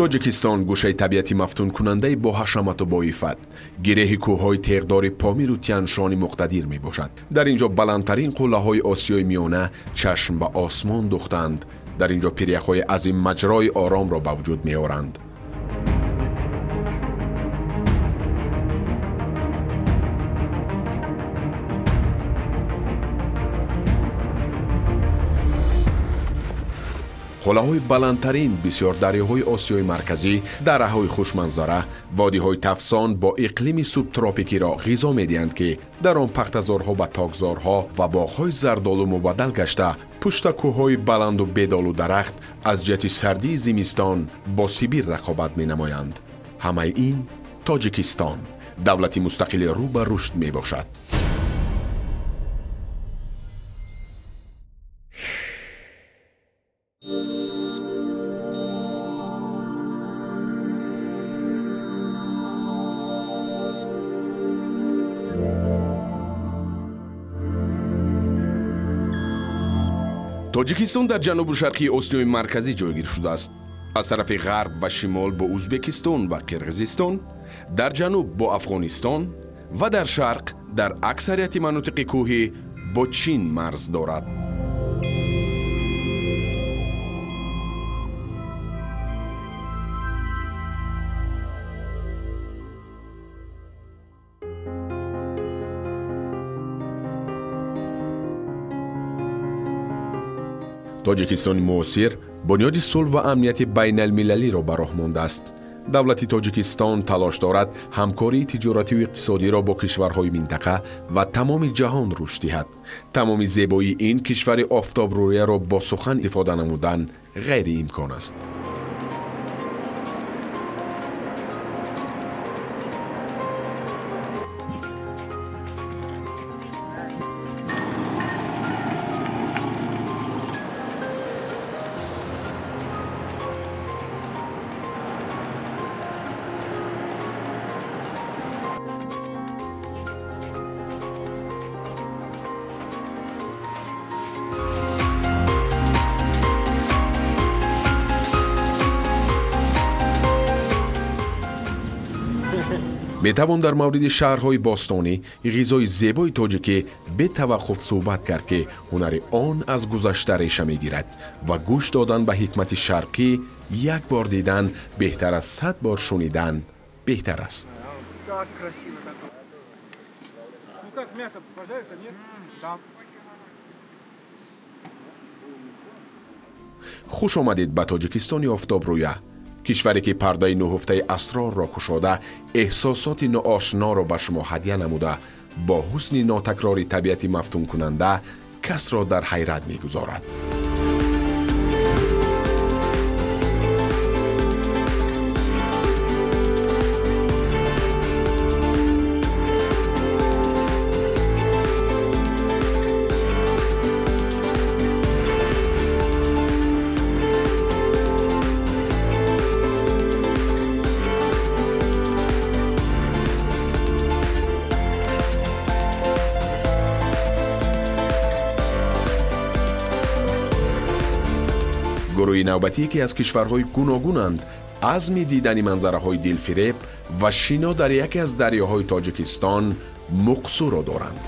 тоҷикистон гӯшаи табиати мафтункунандаи бо ҳашамату бо ифат, гиреҳи кӯҳҳои теғдори помиру тяншони муқтадир мебошад. дар ин ҷо баландтарин қуллаҳои осиёи миёна чашм ба осмон духтанд. дар ин ҷо пиряхҳои азиммаҷрои оромро ба вуҷуд меоранд. қуллаҳои баландтарин бисёр дарёҳои осиёи марказӣ, дараҳои хушманзара, водиҳои тафсон бо иқлими субтропикиро ғизо медиҳанд, ки дар он пахтазорҳо ба тогзорҳо ва боғҳои зардолу мубаддал гашта, пушта кӯҳҳои баланду бедолу дарахт аз ҷиҳати сардии зимистон бо Сибир рақобат менамоянд. ҳамаи ин Тоҷикистон, давлати мустақили рӯ ба рушд мебошад. тоҷикистон дар ҷанубу шарқи осиёи марказӣ ҷойгир шудааст. аз тарафи ғарб ва шимол бо Узбекистон ва Қирғизистон, дар ҷануб бо Афғонистон ва дар шарқ дар аксарияти манотиқи кӯҳӣ бо Чин марз дорад. тоҷикистони муосир бунёди сулҳ ва амнияти байналмилалиро ба роҳ мондааст. давлати Тоҷикистон талош дорад ҳамкории тиҷоративу иқтисодиро бо кишварҳои минтақа ва тамоми ҷаҳон рушд диҳад. тамоми зебоии ин кишвари офтобрӯяро бо сухан истифода намудан ғайриимкон аст. метавон дар мавриди шаҳрҳои бостонӣ ғизои зебои тоҷикӣ бетаваққуф суҳбат кард, ки ҳунари он аз гузашта реша мегирад ва гӯш додан ба ҳикмати шарқӣ як бор дидан беҳтар аз 100 бор шунидан беҳтар аст. хуш омадед ба Тоҷикистони офтобрӯя, кишваре ки пардаи нуҳуфтаи асрорро кушода, эҳсосоти ноошноро ба шумо ҳадия намуда, бо ҳусни нотакрори табиати мафтункунанда касро дар ҳайрат мегузорад. гурӯҳи навбатӣ, ки аз кишварҳои гуногунанд, азми дидани манзараҳои дилфиреб ва шино дар яке аз дарёҳои Тоҷикистон муқсуро доранд.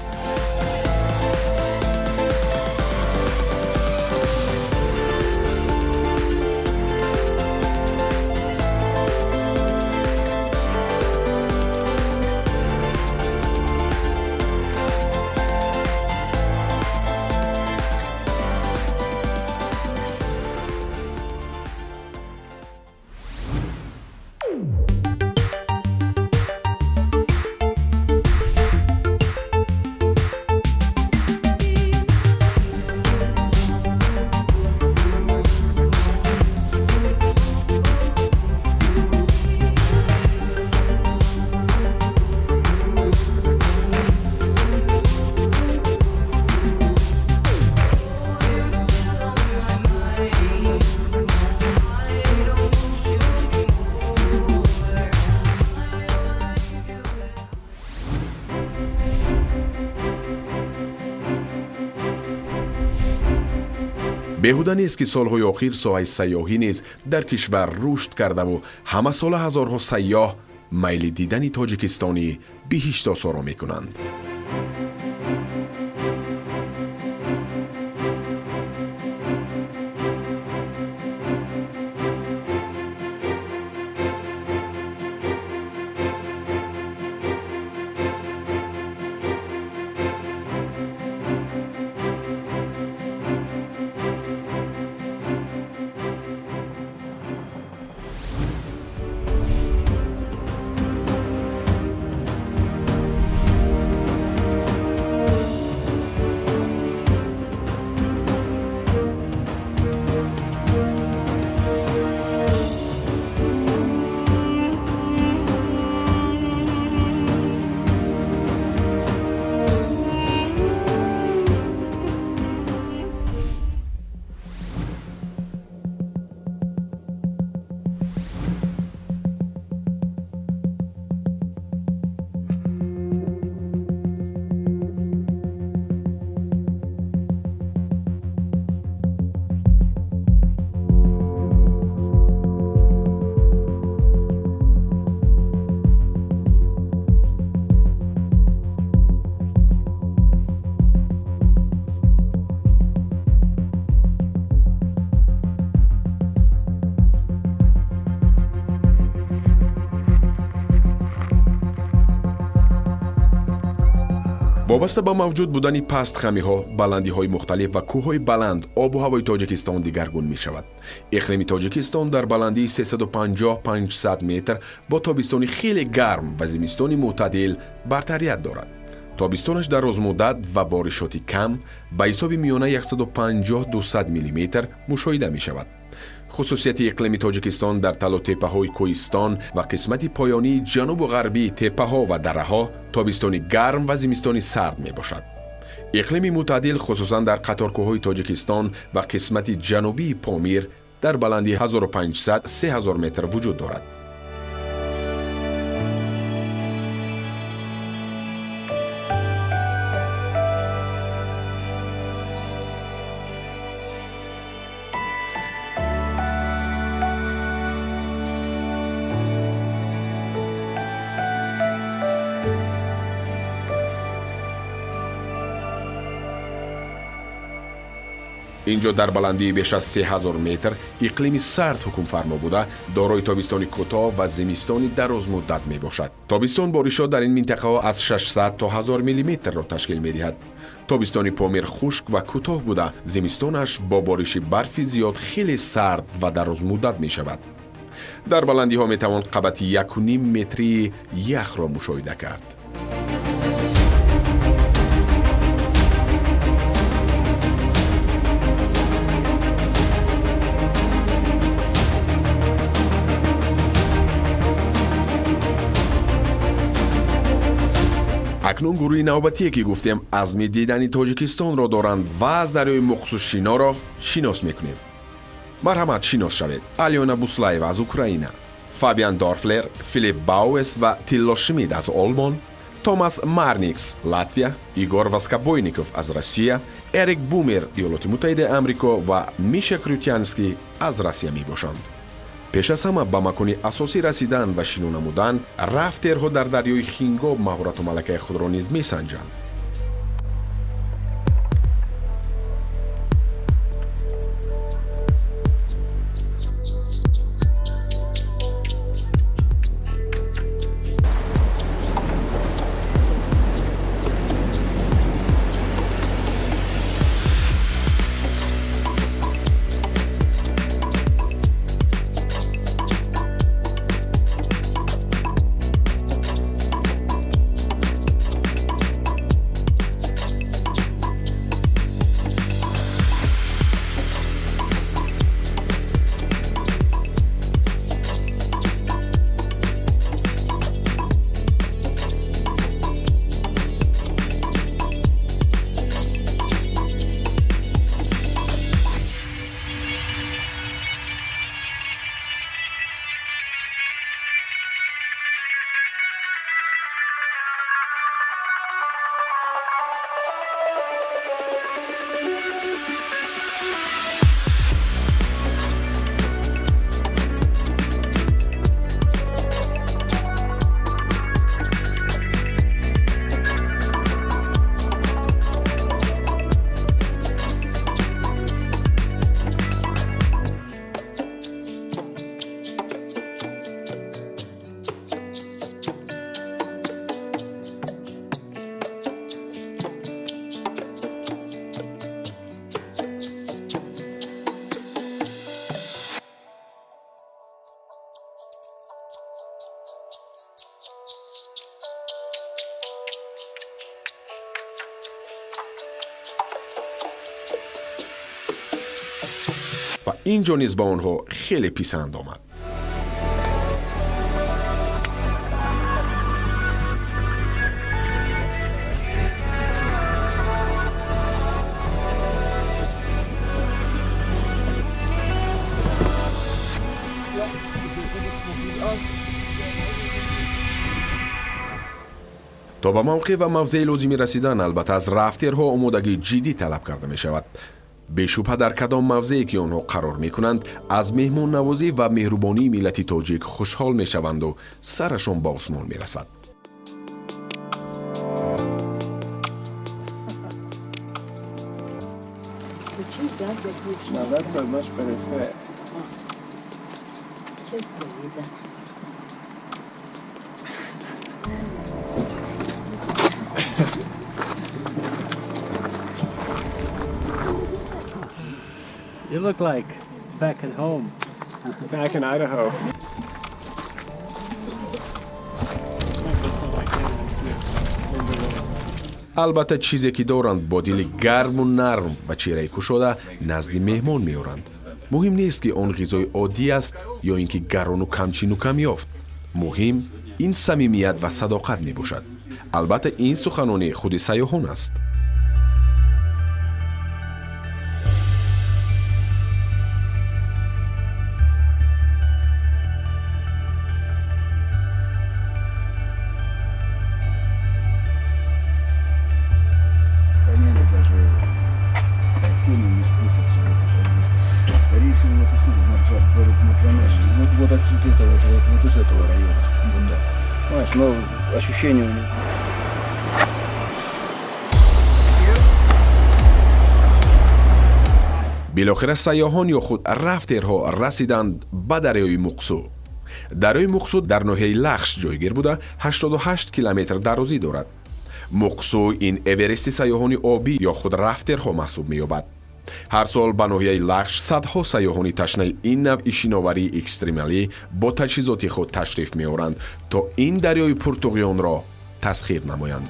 беҳуда нест ки солҳои охир соҳаи сайёҳӣ низ дар кишвар рушд кардаву ҳамасола ҳазорҳо сайёҳ майли дидани тоҷикистони биҳиштосоро мекунанд. вобаста ба мавҷуд будани пастхамиҳо, баландиҳои мухталиф ва кӯҳҳои баланд, обу ҳавои Тоҷикистон дигаргун мешавад. Иқлими Тоҷикистон дар баландии 350-500 метр бо тобистони хеле гарм ва зимистони мӯътадил бартарият дорад. Тобистонаш дарозмуддат ва боришоти кам ба ҳисоби миёна 150-200 мм мушоҳида мешавад. хусусияти иқлими Тоҷикистон дар талотеппаҳои Кӯҳистон ва қисмати поёнии ҷанубу ғарбии теппаҳо ва дараҳо тобистони гарм ва зимистони сард мебошад. иқлими мӯътадил хусусан дар қаторкӯҳҳои Тоҷикистон ва қисмати ҷанубии Помир дар баландии 1500-3000 метр вуҷуд дорад. инҷо дар баландии беш аз 3000 метр иқлими сард ҳукмфармо буда, дорои тобистони кӯтоҳ ва зимистони дарозмуддат мебошад. тобистон боришот дар ин минтақаҳо аз 600 то 1000 мм-ро ташкил медиҳад. тобистони Помир хушк ва кӯтоҳ буда, зимистонаш бо бориши барфи зиёд хеле сард ва дарозмуддат мешавад. дар баландиҳо метавон қабати 1.5 метри яхро мушоҳида кард. акнун гурӯҳи навбатие ки гуфтем азми дидани Тоҷикистонро доранд ва аз дарёи Муқсу Шиноро шинос мекунем. марҳамат, шинос шавед. Алёна Буслаева аз Украина, Фабиан Дорфлер, Филипп Бауэс ва Тилло Шмид аз Олмон, Томас Марникс, Латвия, Игор Воскобойников аз Россия, Эрик Бумер, Иёлоти Муттаҳидаи Амрико ва Миша Крютянский аз Россия мебошанд. пеш аз ҳама ба макони асосӣ расидан ва шино намудан, рафтерҳо дар дарёи Хингоб маҳорату малакаи худро низ месанҷанд. و اینجا نیز به آنها خیلی پسند آمد. تا به موقع و موضع لازمی رسیدن البته از رفتارها آمادگی جدی طلب کرده می شود. بیشبه در کدام موضعی که آنها قرار می کنند از مهمان نوازی و مهربانی ملت تاجیک خوشحال می شوند و سرشان به آسمان می رسد. You look like back at home. Back in Idaho. البته چیزی که دارند با دل گرم و نرم و چهره کشاده نزد مهمان میارند. مهم نیست که آن غذای عادی است یا اینکه گران و کمچین و کم یافت. مهم این صمیمیت و صداقت می باشد. البته این سخنان خود سیاحان است. Вот из этого района. Но ощущение у него. بالاخره سیاحان یا خود رفتارها رسیدند به دریای مقصو. دریای مقصو در ناحیه لخش جایگیر بوده 88 کیلومتر درازی دارد. مقصو این اورست سیاحان آبی یا خود رفتارها محسوب می‌یابد. هر سال به ناحیه لخش صدها سیاحان تشنه این نوع شناوری اکستریمالی با تجهیزات خود تشریف می‌آورند تا این دریای پرتقیان را تسخیر نمایند.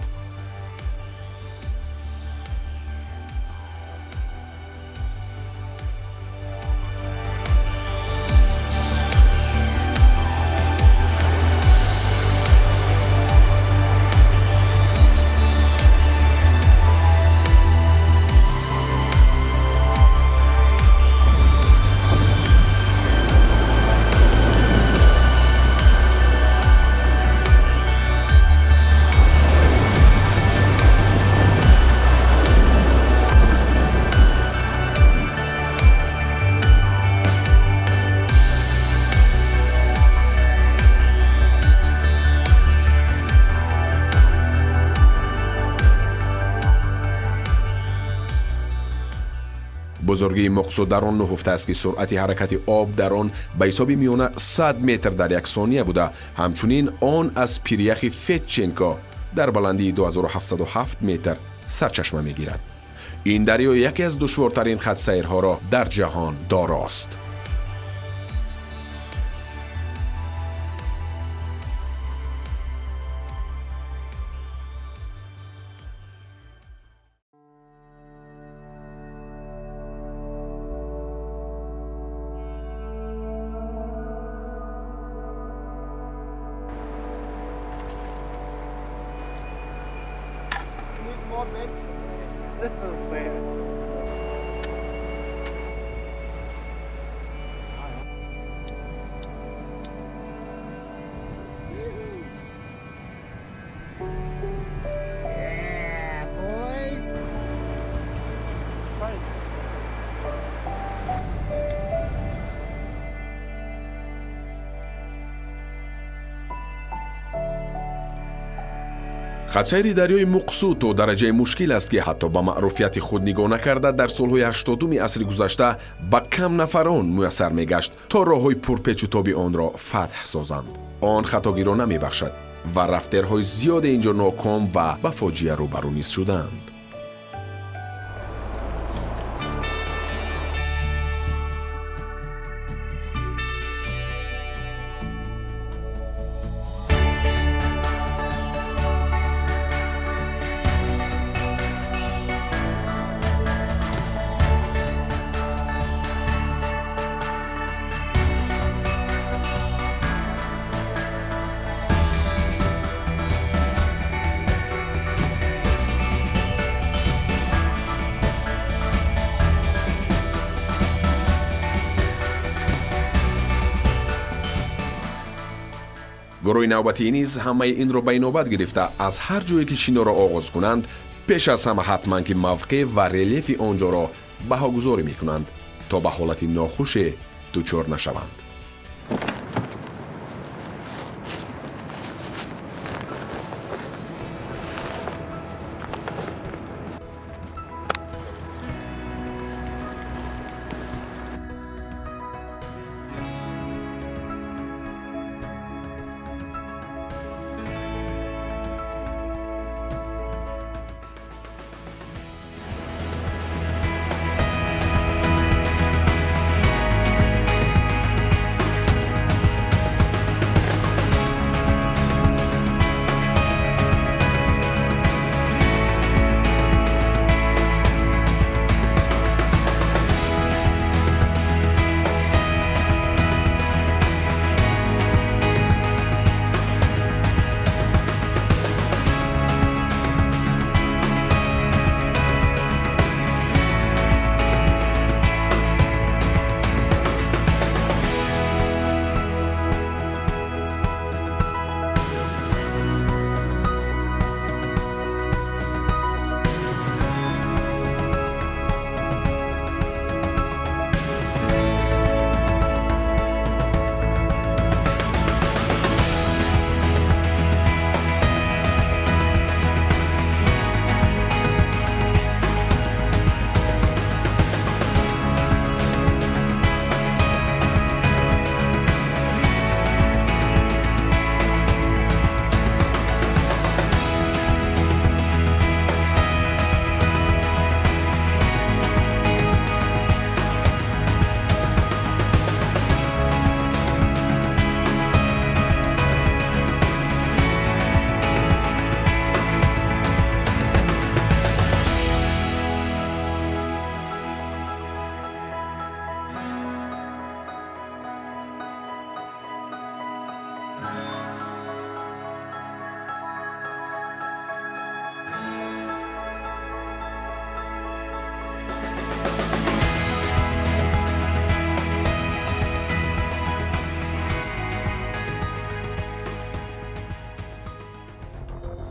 بزرگی مقصود در آن نهفته است که سرعت حرکت آب در آن به حساب میانه 100 متر در یک ثانیه بوده. همچنین آن از پیریخ فتچنکا در بلندی 2707 متر سرچشمه میگیرد. این دریا یکی از دشوارترین خط سیرها را در جهان داراست. This is fair. Yeah, boys. خطسیر دریای مقصود تا درجه مشکل است که حتی به معروفیت خود نگاه نکرده در سالهای 80 عصر گذشته به کم نفران میسر میگشت تا راههای پرپیچ و تاب آن را فتح سازند. آن خطاگی را نمیبخشد و رفتارهای زیاد اینجا ناکام و به فاجعه روبرو نیز شدند. گروه نوبتی نیز همه این را به نوبت گرفته از هر جایی که شنا را آغاز کنند پیش از همه حتما که موقع و ریلیف آنجا را بهاگذاری می کنند تا به حالت ناخوش دچار نشوند.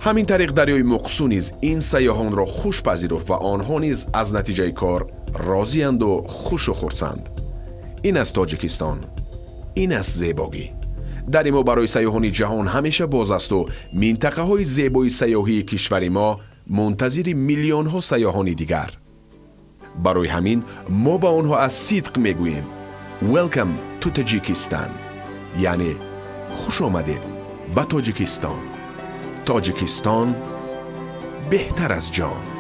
همین طریق دریای مقصو نیز این سیاحان را خوش پذیرفت و آنها نیز از نتیجه کار راضی‌اند و خوش و خرسند. این است تاجیکستان، این است زیبایی. در ما برای سیاحان جهان همیشه باز است و منطقه های زیبای سیاحی کشور ما منتظر میلیون ها سیاحان دیگر. برای همین ما با آنها از صدق میگوییم Welcome to تاجیکستان، یعنی خوش آمدید به تاجیکستان. تاجیکستان بهتر از جان.